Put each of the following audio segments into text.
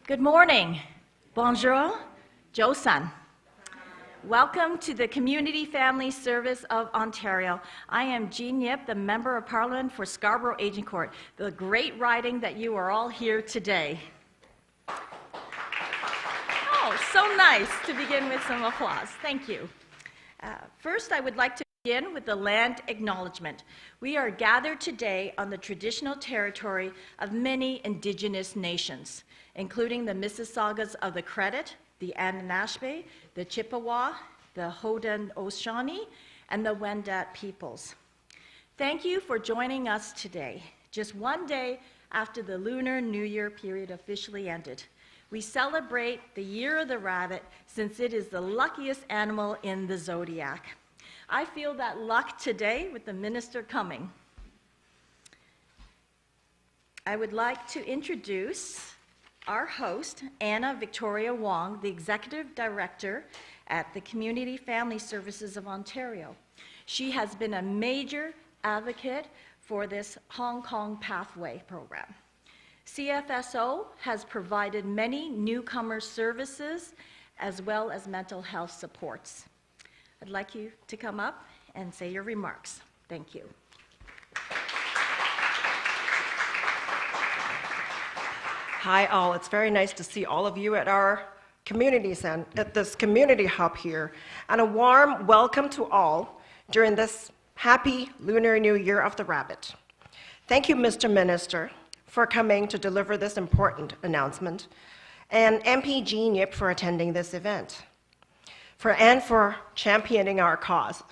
Good morning. Bonjour. Josan. Welcome to the Community Family Service of Ontario. I am Jean Yip, the Member of Parliament for Scarborough Agincourt. The great riding that you are all here today. Oh, so nice to begin with some applause. Thank you. First, I would like to begin with the land acknowledgement. We are gathered today on the traditional territory of many Indigenous nations, including the Mississaugas of the Credit, the Aninashbe, the Chippewa, the Haudenosaunee, and the Wendat peoples. Thank you for joining us today, just one day after the Lunar New Year period officially ended. We celebrate the Year of the Rabbit since it is the luckiest animal in the zodiac. I feel that luck today with the minister coming. I would like to introduce our host, Anna Victoria Wong, the Executive Director at the Community Family Services of Ontario. She has been a major advocate for this Hong Kong Pathway program. CFSO has provided many newcomer services as well as mental health supports. I'd like you to come up and say your remarks. Thank you. Hi all, it's very nice to see all of you at our at this community hub here, and a warm welcome to all during this happy Lunar New Year of the Rabbit. Thank you, Mr. Minister, for coming to deliver this important announcement, and MP Jean Yip for attending this event, and for championing our cause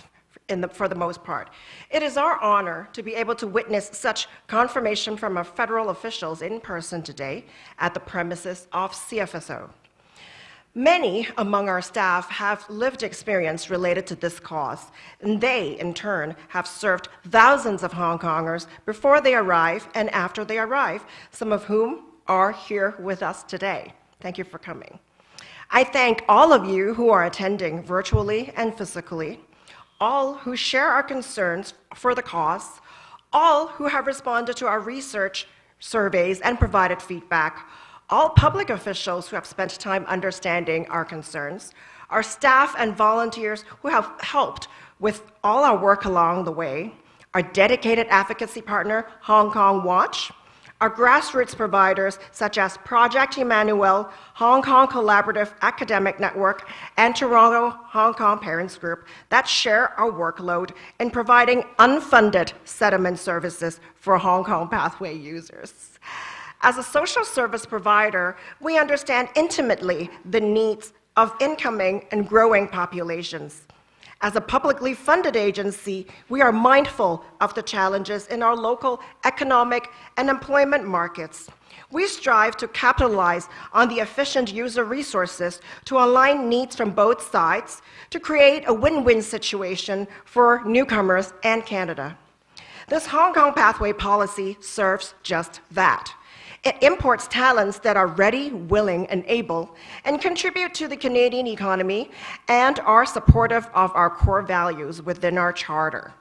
for the most part. It is our honor to be able to witness such confirmation from our federal officials in person today at the premises of CFSO. Many among our staff have lived experience related to this cause, and they, in turn, have served thousands of Hong Kongers before they arrive and after they arrive, some of whom are here with us today. Thank you for coming. I thank all of you who are attending virtually and physically, all who share our concerns for the cause, all who have responded to our research surveys and provided feedback, all public officials who have spent time understanding our concerns, our staff and volunteers who have helped with all our work along the way, our dedicated advocacy partner, Hong Kong Watch, our grassroots providers such as Project Emmanuel, Hong Kong Collaborative Academic Network, and Toronto Hong Kong Parents Group that share our workload in providing unfunded settlement services for Hong Kong Pathway users. As a social service provider, we understand intimately the needs of incoming and growing populations. As a publicly funded agency, we are mindful of the challenges in our local economic and employment markets. We strive to capitalize on the efficient user resources to align needs from both sides to create a win-win situation for newcomers and Canada. This Hong Kong Pathway policy serves just that. It imports talents that are ready, willing, and able, and contribute to the Canadian economy and are supportive of our core values within our charter.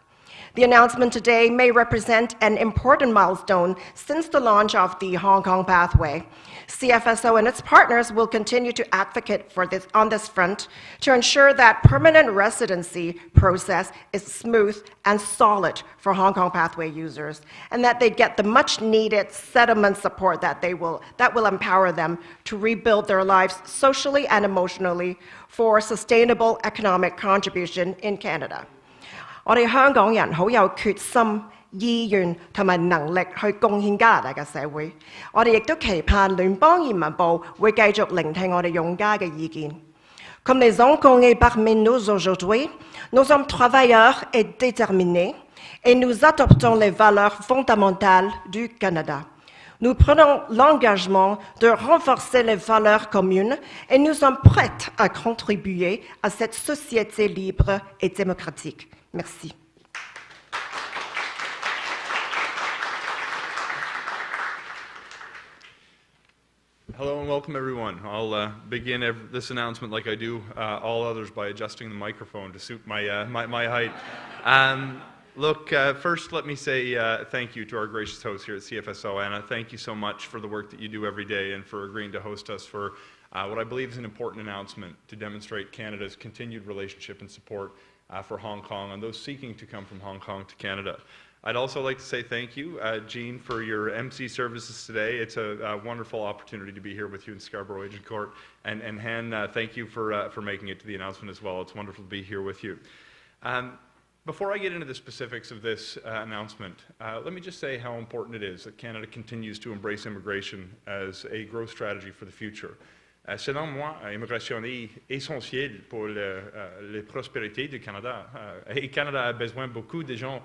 The announcement today may represent an important milestone since the launch of the Hong Kong Pathway. CFSO and its partners will continue to advocate for this on this front to ensure that permanent residency process is smooth and solid for Hong Kong Pathway users, and that they get the much-needed settlement support that will empower them to rebuild their lives socially and emotionally for sustainable economic contribution in Canada. 我哋香港人好有決心、意願同埋能力去貢獻加拿大嘅社會。我哋亦都期盼聯邦移民部會繼續聆聽我哋用家嘅意見。Comme les Hongkongais parmi nous aujourd'hui, nous sommes travailleurs et déterminés et nous adoptons les valeurs fondamentales du Canada. Nous prenons l'engagement de renforcer les valeurs communes et nous sommes prêts à contribuer à cette société libre et démocratique. Merci. Hello and welcome everyone. I'll begin this announcement like I do all others by adjusting the microphone to suit my height. Look, first let me say thank you to our gracious host here at CFSO. Anna, thank you so much for the work that you do every day and for agreeing to host us for what I believe is an important announcement to demonstrate Canada's continued relationship and support for Hong Kong and those seeking to come from Hong Kong to Canada. I'd also like to say thank you, Jean, for your MC services today. It's a wonderful opportunity to be here with you in Scarborough Agent Court. And Han, thank you for making it to the announcement as well. It's wonderful to be here with you. Before I get into the specifics of this announcement, let me just say how important it is that Canada continues to embrace immigration as a growth strategy for the future. Selon moi, l'immigration est essentielle pour la prospérité du Canada. Et le Canada a besoin beaucoup de gens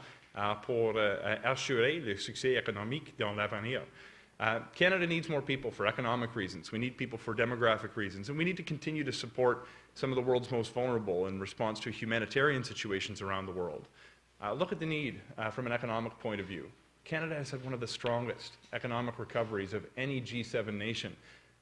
pour assurer le succès économique dans l'avenir. Canada needs more people for economic reasons. We need people for demographic reasons. And we need to continue to support some of the world's most vulnerable in response to humanitarian situations around the world. Look at the need from an economic point of view. Canada has had one of the strongest economic recoveries of any G7 nation.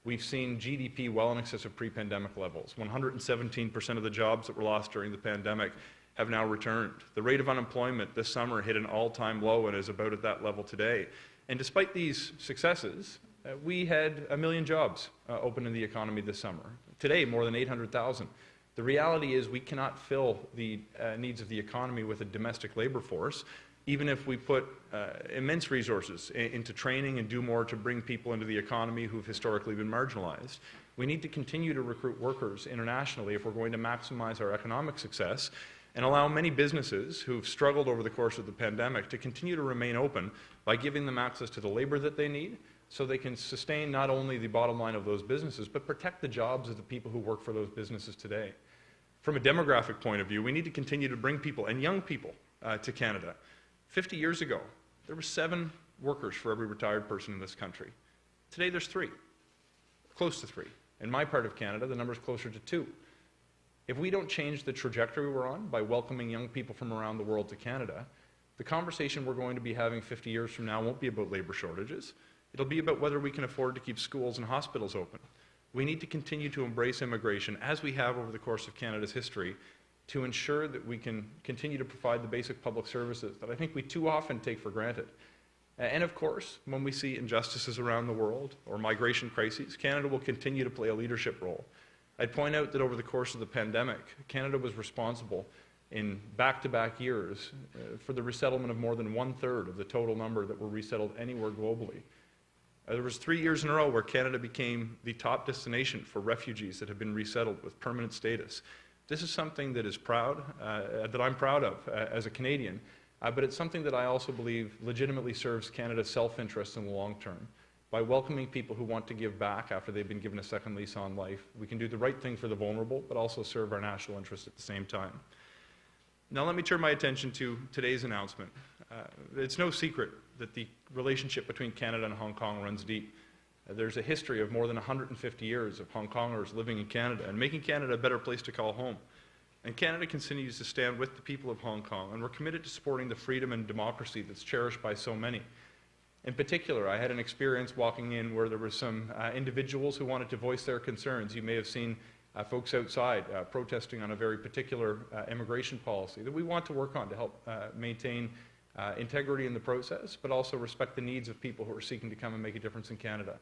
We've seen GDP well in excess of pre-pandemic levels. 117% of the jobs that were lost during the pandemic have now returned. The rate of unemployment this summer hit an all-time low and is about at that level today. And despite these successes, we had 1 million jobs open in the economy this summer. Today, more than 800,000. The reality is we cannot fill the needs of the economy with a domestic labor force, even if we put immense resources into training and do more to bring people into the economy who've historically been marginalized. We need to continue to recruit workers internationally if we're going to maximize our economic success and allow many businesses who've struggled over the course of the pandemic to continue to remain open by giving them access to the labor that they need so they can sustain not only the bottom line of those businesses, but protect the jobs of the people who work for those businesses today. From a demographic point of view, we need to continue to bring people, and young people, to Canada. 50 years ago, there were 7 workers for every retired person in this country. Today, there's 3, close to 3. In my part of Canada, the number's closer to 2. If we don't change the trajectory we're on by welcoming young people from around the world to Canada, the conversation we're going to be having 50 years from now won't be about labor shortages. It'll be about whether we can afford to keep schools and hospitals open. We need to continue to embrace immigration, as we have over the course of Canada's history, to ensure that we can continue to provide the basic public services that I think we too often take for granted. And of course, when we see injustices around the world or migration crises, Canada will continue to play a leadership role. I'd point out that over the course of the pandemic, Canada was responsible in back-to-back years for the resettlement of more than 1/3 of the total number that were resettled anywhere globally. There was 3 years in a row where Canada became the top destination for refugees that have been resettled with permanent status. This is something that I'm proud of as a Canadian, but it's something that I also believe legitimately serves Canada's self-interest in the long term. By welcoming people who want to give back after they've been given a second lease on life, we can do the right thing for the vulnerable, but also serve our national interest at the same time. Now let me turn my attention to today's announcement. It's no secret that the relationship between Canada and Hong Kong runs deep. There's a history of more than 150 years of Hong Kongers living in Canada and making Canada a better place to call home. And Canada continues to stand with the people of Hong Kong, and we're committed to supporting the freedom and democracy that's cherished by so many. In particular, I had an experience walking in where there were some individuals who wanted to voice their concerns. You may have seen folks outside protesting on a very particular immigration policy that we want to work on to help maintain integrity in the process, but also respect the needs of people who are seeking to come and make a difference in Canada.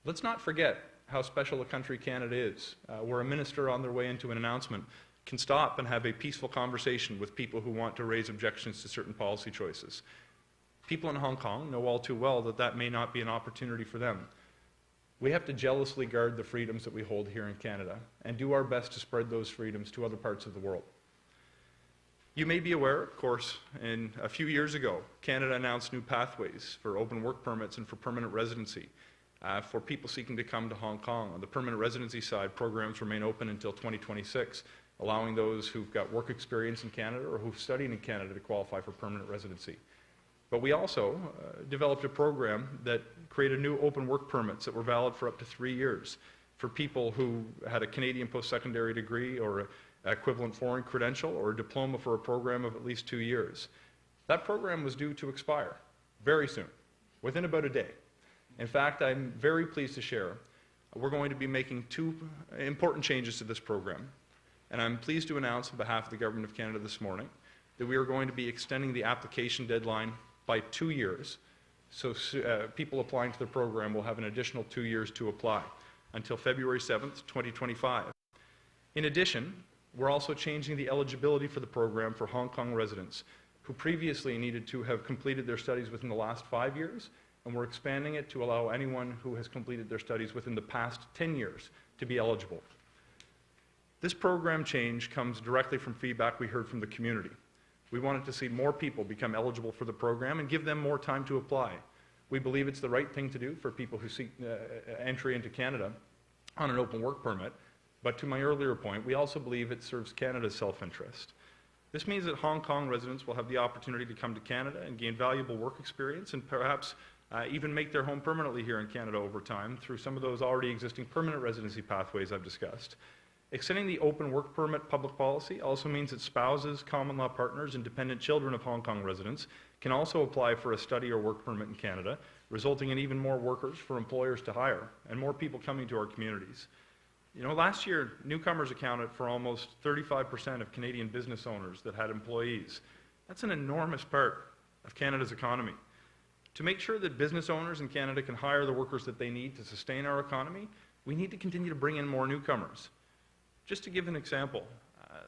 Let's not forget how special a country Canada is, where a minister on their way into an announcement can stop and have a peaceful conversation with people who want to raise objections to certain policy choices. People in Hong Kong know all too well that that may not be an opportunity for them. We have to jealously guard the freedoms that we hold here in Canada and do our best to spread those freedoms to other parts of the world. You may be aware, of course, a few years ago, Canada announced new pathways for open work permits and for permanent residency for people seeking to come to Hong Kong. On the permanent residency side, programs remain open until 2026, allowing those who've got work experience in Canada or who've studied in Canada to qualify for permanent residency. But we also developed a program that created new open work permits that were valid for up to 3 years for people who had a Canadian post-secondary degree or an equivalent foreign credential or a diploma for a program of at least 2 years. That program was due to expire very soon, within about a day. In fact, I'm very pleased to share we're going to be making 2 important changes to this program. And I'm pleased to announce on behalf of the Government of Canada this morning that we are going to be extending the application deadline by 2 years. So people applying to the program will have an additional 2 years to apply until February 7th, 2025. In addition, we're also changing the eligibility for the program for Hong Kong residents who previously needed to have completed their studies within the last 5 years, and we're expanding it to allow anyone who has completed their studies within the past 10 years to be eligible. This program change comes directly from feedback we heard from the community. We wanted to see more people become eligible for the program and give them more time to apply. We believe it's the right thing to do for people who seek entry into Canada on an open work permit, but to my earlier point, we also believe it serves Canada's self-interest. This means that Hong Kong residents will have the opportunity to come to Canada and gain valuable work experience and perhaps even make their home permanently here in Canada over time through some of those already existing permanent residency pathways I've discussed. Extending the open work permit public policy also means that spouses, common law partners, and dependent children of Hong Kong residents can also apply for a study or work permit in Canada, resulting in even more workers for employers to hire and more people coming to our communities. You know, last year, newcomers accounted for almost 35% of Canadian business owners that had employees. That's an enormous part of Canada's economy. To make sure that business owners in Canada can hire the workers that they need to sustain our economy, we need to continue to bring in more newcomers. Just to give an example,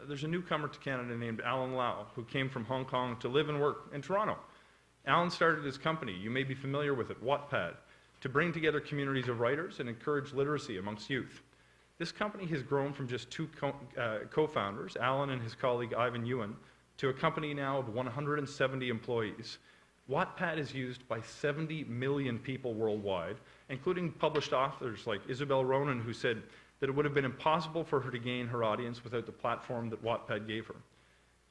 there's a newcomer to Canada named Alan Lau, who came from Hong Kong to live and work in Toronto. Alan started his company, you may be familiar with it, Wattpad, to bring together communities of writers and encourage literacy amongst youth. This company has grown from just two co-founders, Alan and his colleague Ivan Ewan, to a company now of 170 employees. Wattpad is used by 70 million people worldwide, including published authors like Isabel Ronan, who said that it would have been impossible for her to gain her audience without the platform that Wattpad gave her.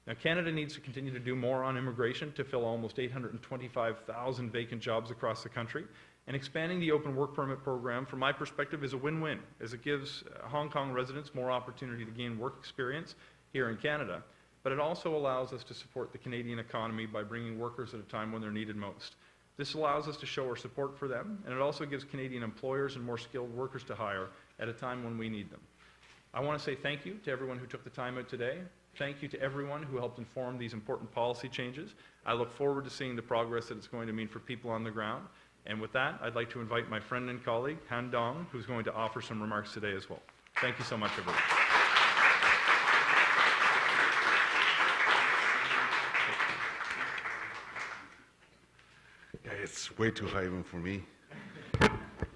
Now, Canada needs to continue to do more on immigration to fill almost 825,000 vacant jobs across the country, and expanding the open work permit program, from my perspective, is a win-win, as it gives Hong Kong residents more opportunity to gain work experience here in Canada, but it also allows us to support the Canadian economy by bringing workers at a time when they're needed most. This allows us to show our support for them, and it also gives Canadian employers and more skilled workers to hire at a time when we need them. I want to say thank you to everyone who took the time out today. Thank you to everyone who helped inform these important policy changes. I look forward to seeing the progress that it's going to mean for people on the ground. And with that, I'd like to invite my friend and colleague, Han Dong, who's going to offer some remarks today as well. Thank you so much, everyone. Yeah, it's way too high even for me.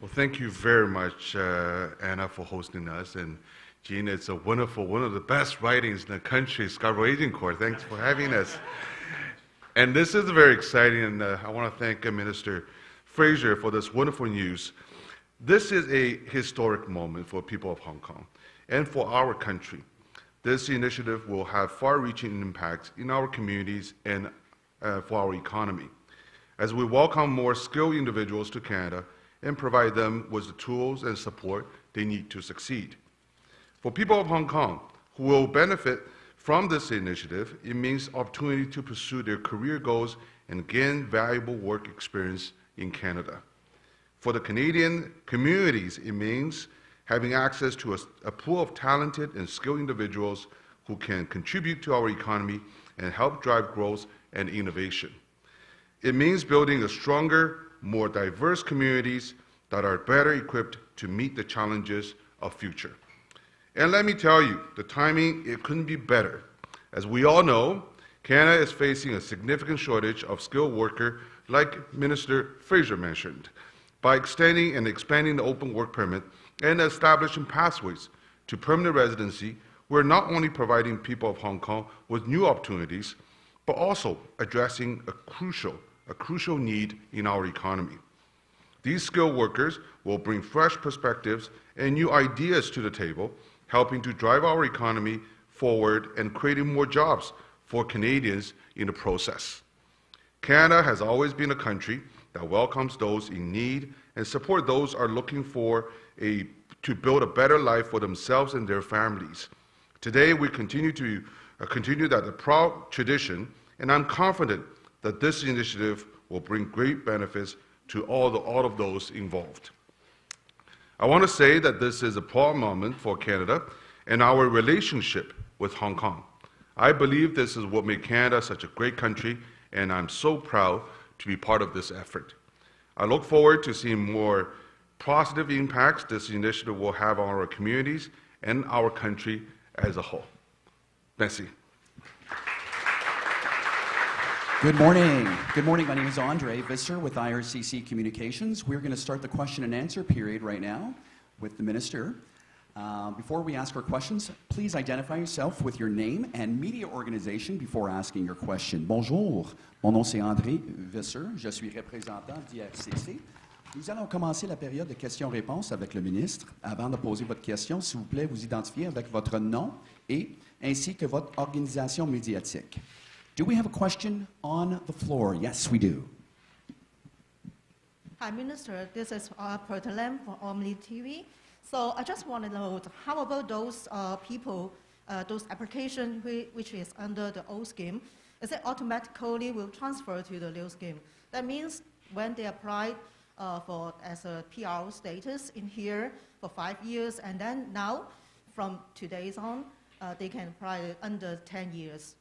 Well, thank you very much, Anna, for hosting us. And Jean, it's a wonderful, one of the best writings in the country, Scarborough Aging Court. Thanks for having us. And this is very exciting, and I want to thank Minister Fraser for this wonderful news. This is a historic moment for people of Hong Kong and for our country. This initiative will have far-reaching impacts in our communities and for our economy, as we welcome more skilled individuals to Canada and provide them with the tools and support they need to succeed. For people of Hong Kong who will benefit from this initiative, it means opportunity to pursue their career goals and gain valuable work experience in Canada. For the Canadian communities, it means having access to a pool of talented and skilled individuals who can contribute to our economy and help drive growth and innovation. It means building a stronger, more diverse communities that are better equipped to meet the challenges of future. And let me tell you, the timing, it couldn't be better. As we all know, Canada is facing a significant shortage of skilled workers, like Minister Fraser mentioned. By extending and expanding the open work permit and establishing pathways to permanent residency, we're not only providing people of Hong Kong with new opportunities, but also addressing a crucial need in our economy. These skilled workers will bring fresh perspectives and new ideas to the table, helping to drive our economy forward and creating more jobs for Canadians in the process. Canada has always been a country that welcomes those in need and support those who are looking to build a better life for themselves and their families. Today, we continue that proud tradition, and I'm confident that this initiative will bring great benefits to all of those involved. I want to say that this is a proud moment for Canada and our relationship with Hong Kong. I believe this is what made Canada such a great country, and I'm so proud to be part of this effort. I look forward to seeing more positive impacts this initiative will have on our communities and our country as a whole. Merci. Good morning. Good morning. My name is Andre Visser with IRCC Communications. We're going to start the question and answer period right now with the Minister. Before we ask our questions, please identify yourself with your name and media organization before asking your question. Bonjour, mon nom c'est André Visser, je suis représentant d'IRCC. Nous allons commencer la période de questions-réponses avec le ministre. Avant de poser votre question, s'il vous plaît, vous identifiez avec votre nom et ainsi que votre organisation médiatique. Do we have a question on the floor? Yes, we do. Hi, Minister. This is Pertalam from Omni TV. So I just want to know, how about those people, those applications which is under the old scheme, is it automatically will transfer to the new scheme? That means when they apply as a PR status in here for 5 years, and then now, from today's on, they can apply under 10 years.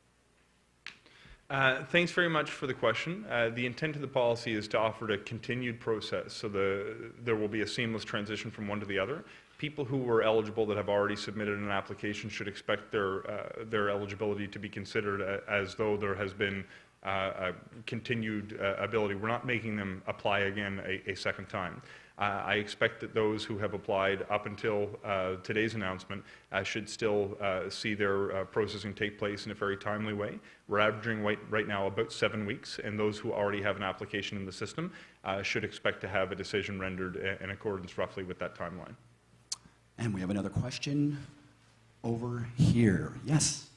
Thanks very much for the question. The intent of the policy is to offer a continued process, so there will be a seamless transition from one to the other. People who were eligible that have already submitted an application should expect their eligibility to be considered as though there has been a continued ability. We're not making them apply again a second time. I expect that those who have applied up until today's announcement should still see their processing take place in a very timely way. We're averaging right now about 7 weeks, and those who already have an application in the system should expect to have a decision rendered in accordance roughly with that timeline. And we have another question over here. Yes.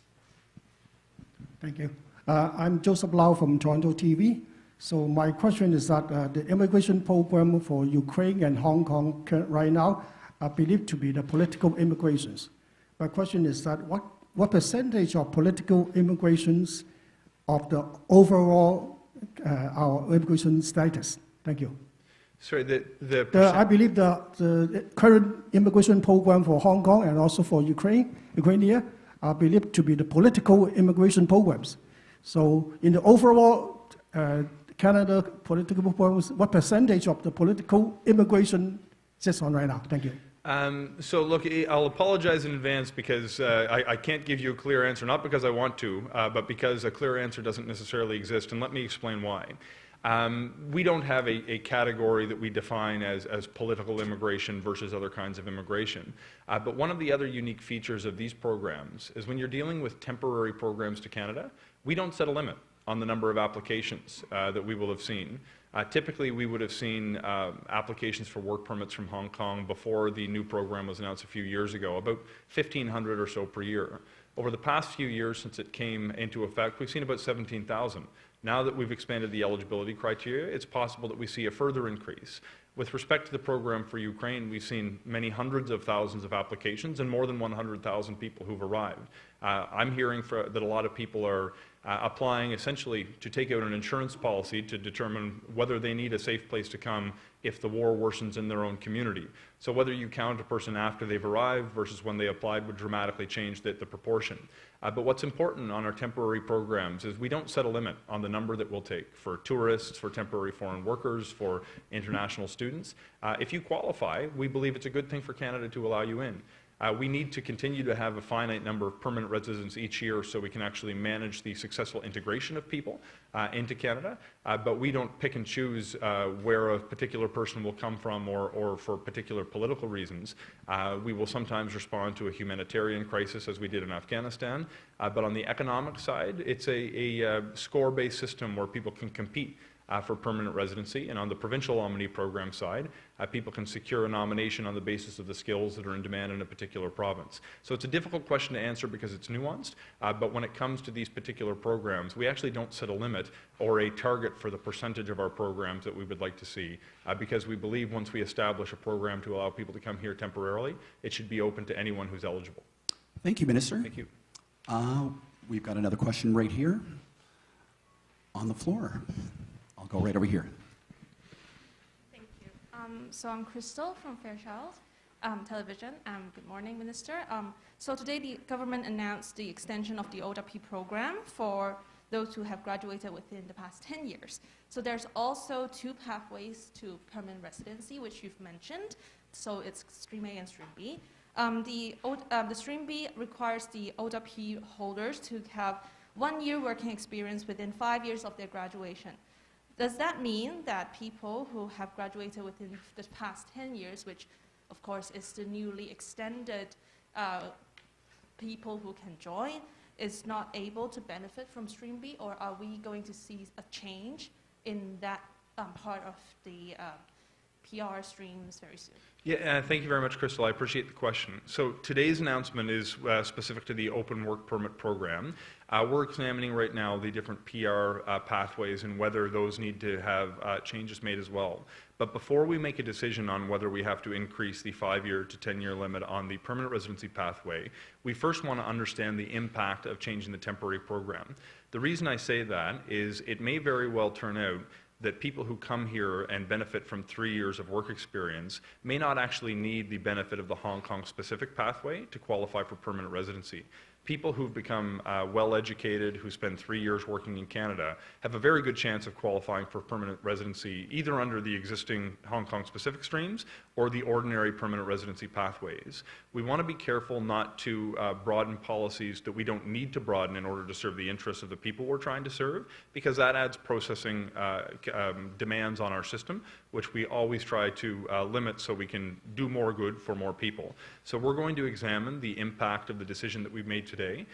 Thank you. I'm Joseph Lau from Toronto TV. So my question is that the immigration program for Ukraine and Hong Kong right now are believed to be the political immigrations. My question is that what percentage of political immigrations of the overall our immigration status? Thank you. Sorry, I believe the current immigration program for Hong Kong and also for Ukraine are believed to be the political immigration programs. So in the overall Canada political programs, what percentage of the political immigration sits on right now? Thank you. So look, I'll apologize in advance because I can't give you a clear answer, not because I want to, but because a clear answer doesn't necessarily exist, and let me explain why. We don't have a category that we define as political immigration versus other kinds of immigration. But one of the other unique features of these programs is when you're dealing with temporary programs to Canada, we don't set a limit on the number of applications that we will have seen. Typically, we would have seen applications for work permits from Hong Kong before the new program was announced a few years ago, about 1,500 or so per year. Over the past few years since it came into effect, we've seen about 17,000. Now that we've expanded the eligibility criteria, it's possible that we see a further increase. With respect to the program for Ukraine, we've seen many hundreds of thousands of applications and more than 100,000 people who've arrived. I'm hearing that a lot of people are applying essentially to take out an insurance policy to determine whether they need a safe place to come if the war worsens in their own community. So whether you count a person after they've arrived versus when they applied would dramatically change the proportion. But what's important on our temporary programs is we don't set a limit on the number that we'll take for tourists, for temporary foreign workers, for international students. If you qualify, we believe it's a good thing for Canada to allow you in. We need to continue to have a finite number of permanent residents each year so we can actually manage the successful integration of people into Canada, but we don't pick and choose where a particular person will come from or for particular political reasons. We will sometimes respond to a humanitarian crisis as we did in Afghanistan, but on the economic side, it's a score-based system where people can compete for permanent residency, and on the provincial Omni program side, people can secure a nomination on the basis of the skills that are in demand in a particular province. So it's a difficult question to answer because it's nuanced, but when it comes to these particular programs, we actually don't set a limit or a target for the percentage of our programs that we would like to see, because we believe once we establish a program to allow people to come here temporarily, it should be open to anyone who's eligible. Thank you, Minister. Thank you. We've got another question right here on the floor. I'll go right over here. Thank you. So I'm Crystal from Fairchild. Television. Good morning, Minister. So today the government announced the extension of the OWP program for those who have graduated within the past 10 years. So there's also 2 pathways to permanent residency, which you've mentioned. So it's Stream A and Stream B. The Stream B requires the OWP holders to have 1 year working experience within 5 years of their graduation. Does that mean that people who have graduated within the past 10 years, which of course is the newly extended people who can join, is not able to benefit from Stream B, or are we going to see a change in that part of the PR streams very soon? Yeah, thank you very much, Crystal. I appreciate the question. So today's announcement is specific to the Open Work Permit program. We're examining right now the different PR pathways and whether those need to have changes made as well. But before we make a decision on whether we have to increase the 5-year to 10-year limit on the permanent residency pathway, we first want to understand the impact of changing the temporary program. The reason I say that is it may very well turn out that people who come here and benefit from 3 years of work experience may not actually need the benefit of the Hong Kong specific pathway to qualify for permanent residency. People who've become well-educated, who spend 3 years working in Canada, have a very good chance of qualifying for permanent residency either under the existing Hong Kong specific streams or the ordinary permanent residency pathways. We want to be careful not to broaden policies that we don't need to broaden in order to serve the interests of the people we're trying to serve, because that adds processing demands on our system, which we always try to limit so we can do more good for more people. So we're going to examine the impact of the decision that we've made today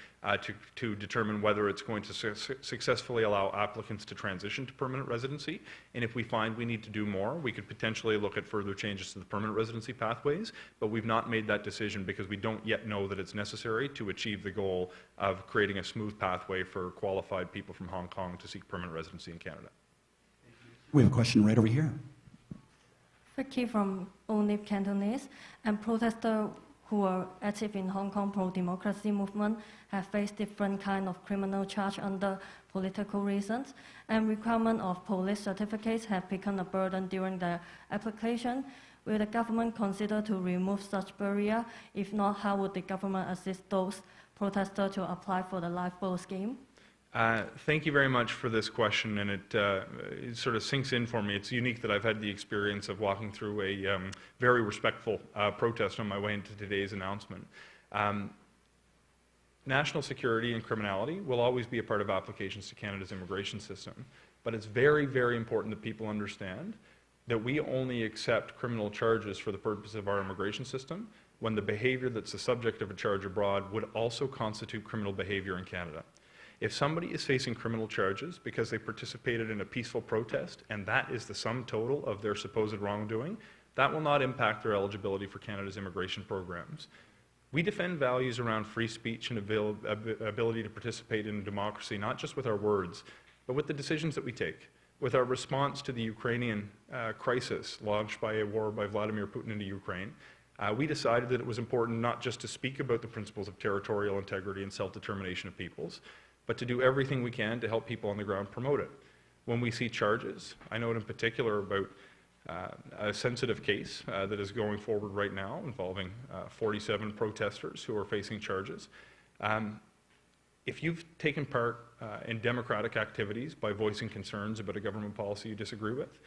to determine whether it's going to successfully allow applicants to transition to permanent residency. And if we find we need to do more, we could potentially look at further changes to the permanent residency pathways, but we've not made that decision because we don't yet know that it's necessary to achieve the goal of creating a smooth pathway for qualified people from Hong Kong to seek permanent residency in Canada. We have a question right over here. Vicky from ONIP Cantonese, and protesters who are active in Hong Kong pro-democracy movement have faced different kind of criminal charge under political reasons, and requirement of police certificates have become a burden during their application. Will the government consider to remove such barrier? If not, how would the government assist those protesters to apply for the lifeboat scheme? Thank you very much for this question, and it sort of sinks in for me. It's unique that I've had the experience of walking through a very respectful protest on my way into today's announcement. National security and criminality will always be a part of applications to Canada's immigration system, but it's very, very important that people understand that we only accept criminal charges for the purpose of our immigration system when the behavior that's the subject of a charge abroad would also constitute criminal behavior in Canada. If somebody is facing criminal charges because they participated in a peaceful protest and that is the sum total of their supposed wrongdoing, that will not impact their eligibility for Canada's immigration programs. We defend values around free speech and ability to participate in democracy, not just with our words, but with the decisions that we take. With our response to the Ukrainian crisis launched by a war by Vladimir Putin into Ukraine, we decided that it was important not just to speak about the principles of territorial integrity and self-determination of peoples, but to do everything we can to help people on the ground promote it. When we see charges, I note in particular about a sensitive case that is going forward right now involving 47 protesters who are facing charges. If you've taken part in democratic activities by voicing concerns about a government policy you disagree with,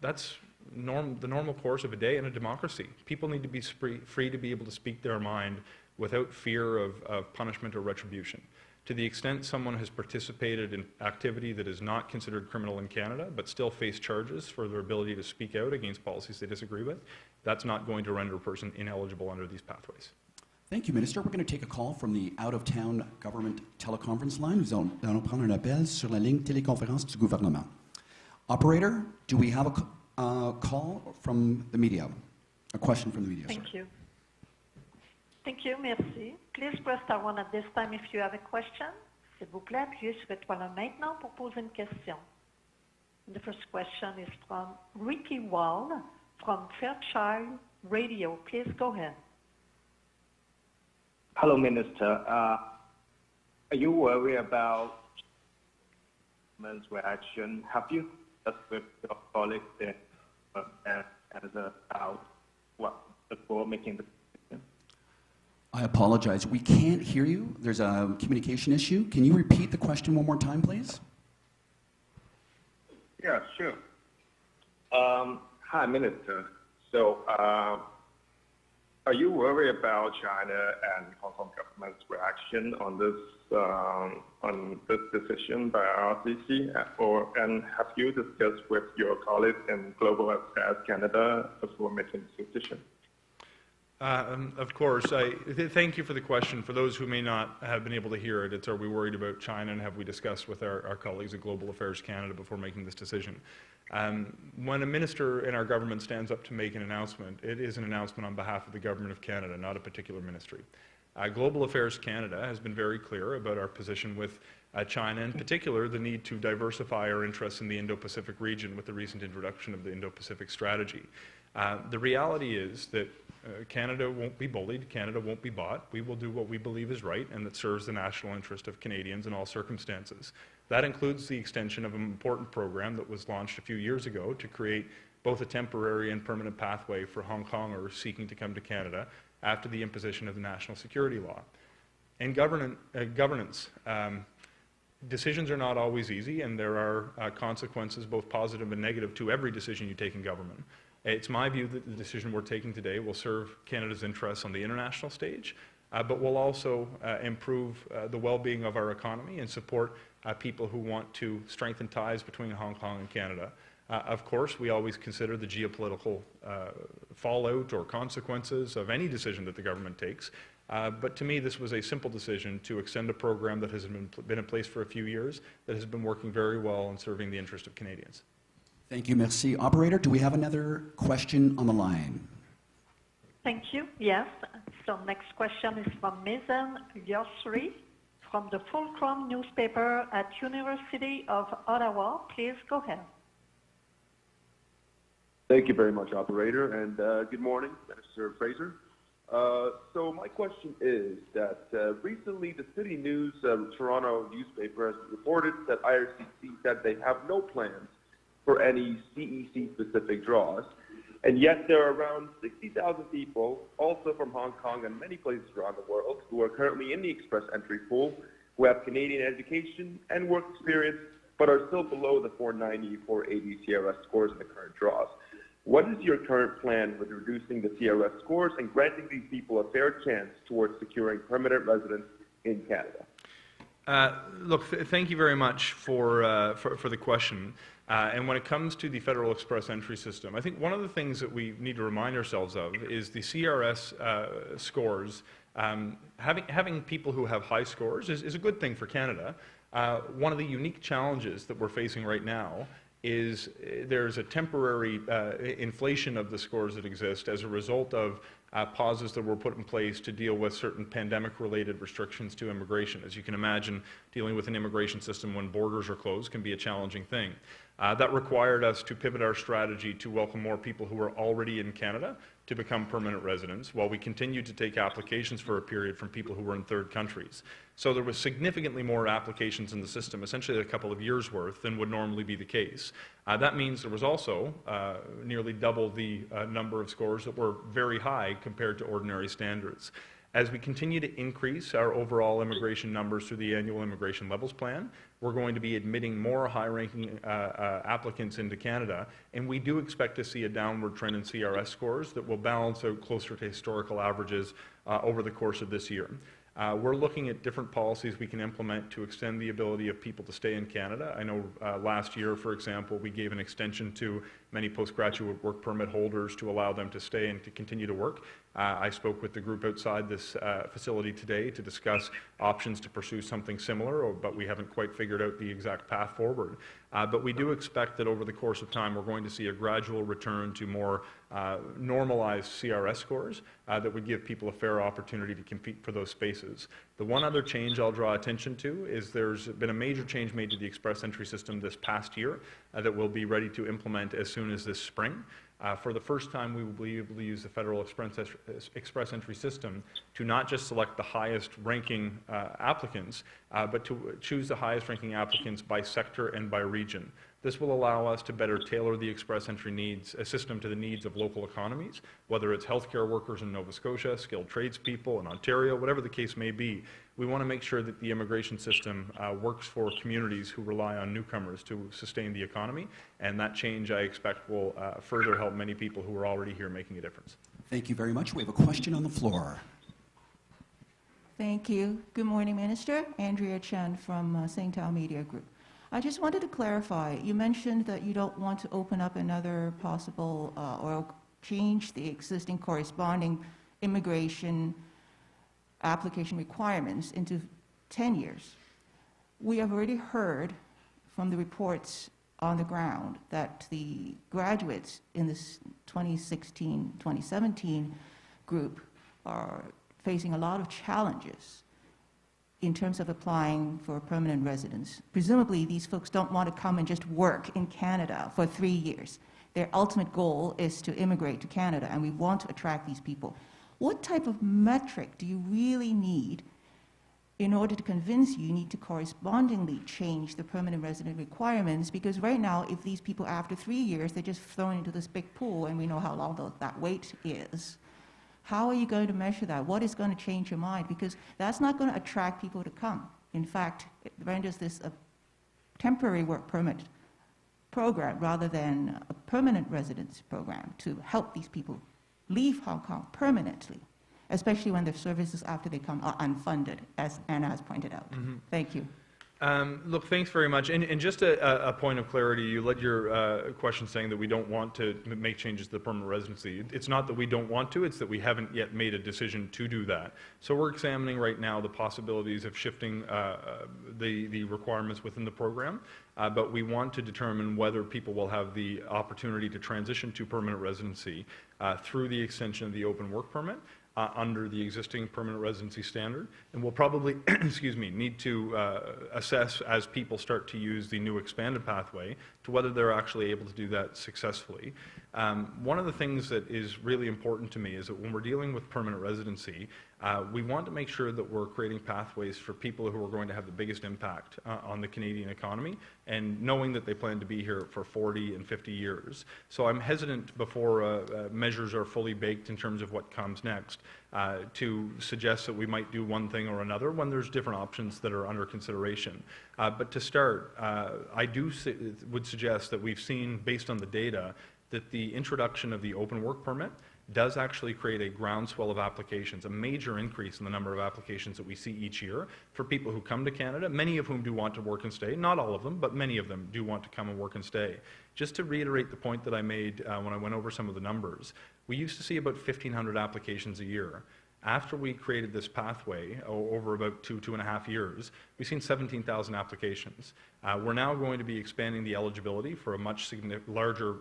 that's the normal course of a day in a democracy. People need to be free to be able to speak their mind without fear of punishment or retribution. To the extent someone has participated in activity that is not considered criminal in Canada, but still face charges for their ability to speak out against policies they disagree with, that's not going to render a person ineligible under these pathways. Thank you, Minister. We're going to take a call from the out-of-town government teleconference line. Nous allons prendre un appel sur la ligne téléconférence du gouvernement. Operator, do we have a call from the media? A question from the media, Thank you. Thank you, merci. Please press star 1 at this time if you have a question. S'il vous plaît, appuyez sur étoile 1 maintenant pour poser une question. And the first question is from Ricky Wall from Fairchild Radio. Please go ahead. Hello, Minister. Are you worried about government's reaction? Have you discussed with your colleagues about before making the decision? I apologize. We can't hear you. There's a communication issue. Can you repeat the question one more time, please? Yeah, sure. Hi, Minister. So, are you worried about China and Hong Kong government's reaction on this decision by IRCC? And have you discussed with your colleagues in Global Affairs Canada before making this decision? Of course. Thank you for the question. For those who may not have been able to hear it, it's are we worried about China and have we discussed with our colleagues at Global Affairs Canada before making this decision? When a minister in our government stands up to make an announcement, it is an announcement on behalf of the Government of Canada, not a particular ministry. Global Affairs Canada has been very clear about our position with China, in particular the need to diversify our interests in the Indo-Pacific region with the recent introduction of the Indo-Pacific strategy. The reality is that Canada won't be bullied, Canada won't be bought. We will do what we believe is right and that serves the national interest of Canadians in all circumstances. That includes the extension of an important program that was launched a few years ago to create both a temporary and permanent pathway for Hong Kongers seeking to come to Canada after the imposition of the national security law. In governance, decisions are not always easy, and there are consequences, both positive and negative, to every decision you take in government. It's my view that the decision we're taking today will serve Canada's interests on the international stage, but will also improve the well-being of our economy and support people who want to strengthen ties between Hong Kong and Canada. Of course, we always consider the geopolitical fallout or consequences of any decision that the government takes. But to me, this was a simple decision to extend a program that has been in place for a few years, that has been working very well in serving the interest of Canadians. Thank you, merci. Operator, do we have another question on the line? Thank you. Yes. So next question is from Mazen Yosri from the Fulcrum newspaper at University of Ottawa. Please go ahead. Thank you very much, operator, and good morning, Minister Fraser. So my question is that recently the City News Toronto newspaper has reported that IRCC said they have no plans for any CEC-specific draws, and yet there are around 60,000 people, also from Hong Kong and many places around the world, who are currently in the express entry pool, who have Canadian education and work experience, but are still below the 490, 480 CRS scores in the current draws. What is your current plan with reducing the CRS scores and granting these people a fair chance towards securing permanent residence in Canada? Look, thank you very much for the question. And when it comes to the Federal Express Entry System, I think one of the things that we need to remind ourselves of is the CRS scores. Having people who have high scores is a good thing for Canada. One of the unique challenges that we're facing right now is there's a temporary inflation of the scores that exist as a result of pauses that were put in place to deal with certain pandemic-related restrictions to immigration. As you can imagine, dealing with an immigration system when borders are closed can be a challenging thing. That required us to pivot our strategy to welcome more people who are already in Canada to become permanent residents, while we continued to take applications for a period from people who were in third countries. So there was significantly more applications in the system, essentially a couple of years' worth, than would normally be the case. That means there was also nearly double the number of scores that were very high compared to ordinary standards. As we continue to increase our overall immigration numbers through the annual immigration levels plan, we're going to be admitting more high-ranking applicants into Canada, and we do expect to see a downward trend in CRS scores that will balance out closer to historical averages over the course of this year. We're looking at different policies we can implement to extend the ability of people to stay in Canada. I know last year, for example, we gave an extension to many postgraduate work permit holders to allow them to stay and to continue to work. I spoke with the group outside this facility today to discuss options to pursue something similar, but we haven't quite figured out the exact path forward. But we do expect that over the course of time, we're going to see a gradual return to more normalized CRS scores that would give people a fair opportunity to compete for those spaces. The one other change I'll draw attention to is there's been a major change made to the express entry system this past year that we'll be ready to implement as soon as this spring. For the first time, we will be able to use the federal express entry system to not just select the highest ranking applicants, but to choose the highest ranking applicants by sector and by region. This will allow us to better tailor the express entry system to the needs of local economies, whether it's healthcare workers in Nova Scotia, skilled tradespeople in Ontario, whatever the case may be. We want to make sure that the immigration system works for communities who rely on newcomers to sustain the economy, and that change, I expect, will further help many people who are already here making a difference. Thank you very much. We have a question on the floor. Thank you. Good morning, Minister. Andrea Chen from St. Tao Media Group. I just wanted to clarify, you mentioned that you don't want to open up another possible or change the existing corresponding immigration application requirements into 10 years. We have already heard from the reports on the ground that the graduates in this 2016-2017 group are facing a lot of challenges in terms of applying for permanent residence. Presumably, these folks don't want to come and just work in Canada for 3 years. Their ultimate goal is to immigrate to Canada, and we want to attract these people. What type of metric do you really need in order to convince you need to correspondingly change the permanent resident requirements? Because right now, if these people after 3 years, they're just thrown into this big pool, and we know how long that wait is. How are you going to measure that? What is going to change your mind? Because that's not going to attract people to come. In fact, it renders this a temporary work permit program rather than a permanent residence program to help these people leave Hong Kong permanently, especially when their services after they come are unfunded, as Anna has pointed out. Mm-hmm. Thank you. Look, thanks very much. And just a point of clarity, you led your question saying that we don't want to make changes to the permanent residency. It's not that we don't want to, it's that we haven't yet made a decision to do that. So we're examining right now the possibilities of shifting the requirements within the program, but we want to determine whether people will have the opportunity to transition to permanent residency through the extension of the open work permit. Under the existing permanent residency standard, and we'll probably, excuse me, need to assess as people start to use the new expanded pathway to whether they're actually able to do that successfully. One of the things that is really important to me is that when we're dealing with permanent residency, we want to make sure that we're creating pathways for people who are going to have the biggest impact on the Canadian economy, and knowing that they plan to be here for 40 and 50 years. So I'm hesitant before measures are fully baked in terms of what comes next to suggest that we might do one thing or another when there's different options that are under consideration. But to start, I would suggest that we've seen, based on the data, that the introduction of the open work permit does actually create a groundswell of applications, a major increase in the number of applications that we see each year for people who come to Canada, many of whom do want to work and stay. Not all of them, but many of them do want to come and work and stay. Just to reiterate the point that I made when I went over some of the numbers, we used to see about 1,500 applications a year. After we created this pathway over about 2.5 years, we've seen 17,000 applications. We're now going to be expanding the eligibility for a much larger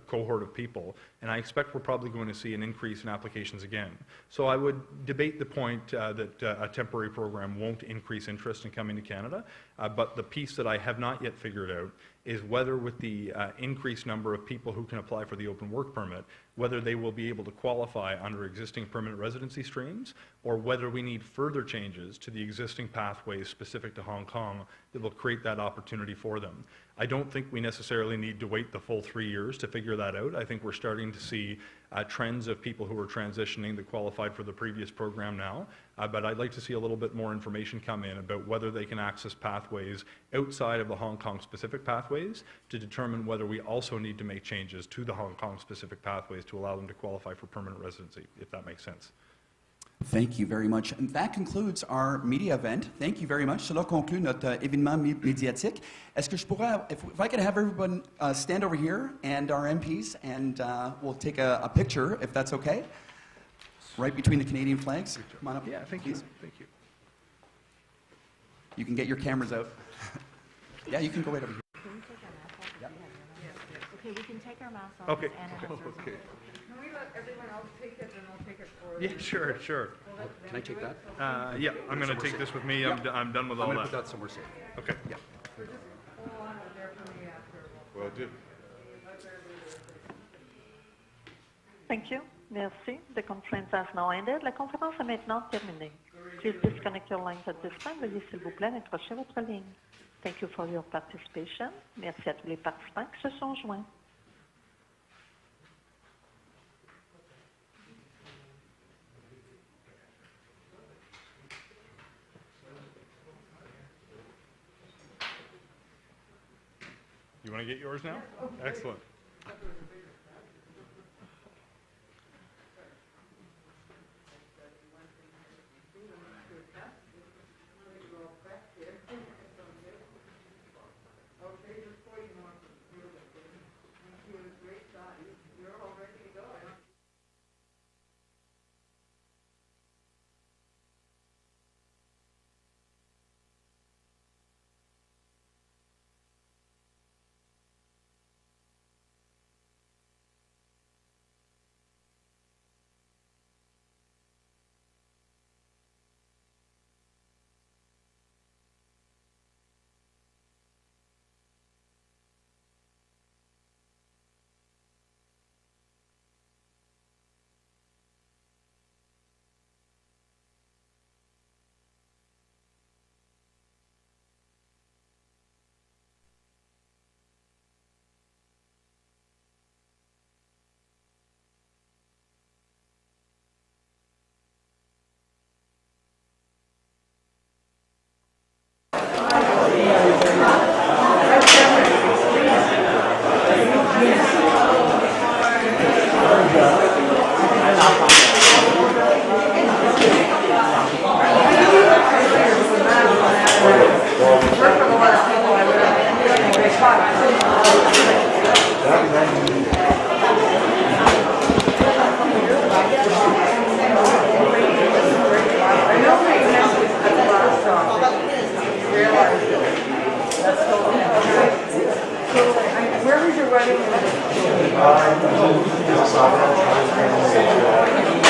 cohort of people, and I expect we're probably going to see an increase in applications again. So I would debate the point that a temporary program won't increase interest in coming to Canada, but the piece that I have not yet figured out is whether with the increased number of people who can apply for the open work permit, whether they will be able to qualify under existing permanent residency streams, or whether we need further changes to the existing pathways specific to Hong Kong that will create that opportunity for them. I don't think we necessarily need to wait the full 3 years to figure that out. I think we're starting to see trends of people who are transitioning that qualified for the previous program now, but I'd like to see a little bit more information come in about whether they can access pathways outside of the Hong Kong specific pathways to determine whether we also need to make changes to the Hong Kong specific pathways to allow them to qualify for permanent residency, if that makes sense. Thank you very much. And that concludes our media event. Thank you very much. Cela conclut notre événement médiatique. Est-ce que je pourrais, if I could have everyone stand over here and our MPs, and we'll take a picture, if that's okay, right between the Canadian flags. Come on up. Yeah, thank you. Thank you. You can get your cameras out. Yeah, you can go right over here. Can we take our mask off? Yep. Okay, we can take our masks off. Okay. Okay. Can we let everyone else take it, and I'll take it for Yeah, sure, sure. Can I take that? Yeah, I'm going to take this with me. I'm done with all I'm going that. to put that somewhere safe. Okay. Yeah. Well, Thank you. Merci. The conference has now ended. La conférence est maintenant terminée. Please disconnect your lines at this time. Veuillez s'il vous plaît raccrocher votre ligne. Thank you for your participation. Merci à tous les participants qui se sont joints. You want to get yours now? Excellent. Where was your wedding?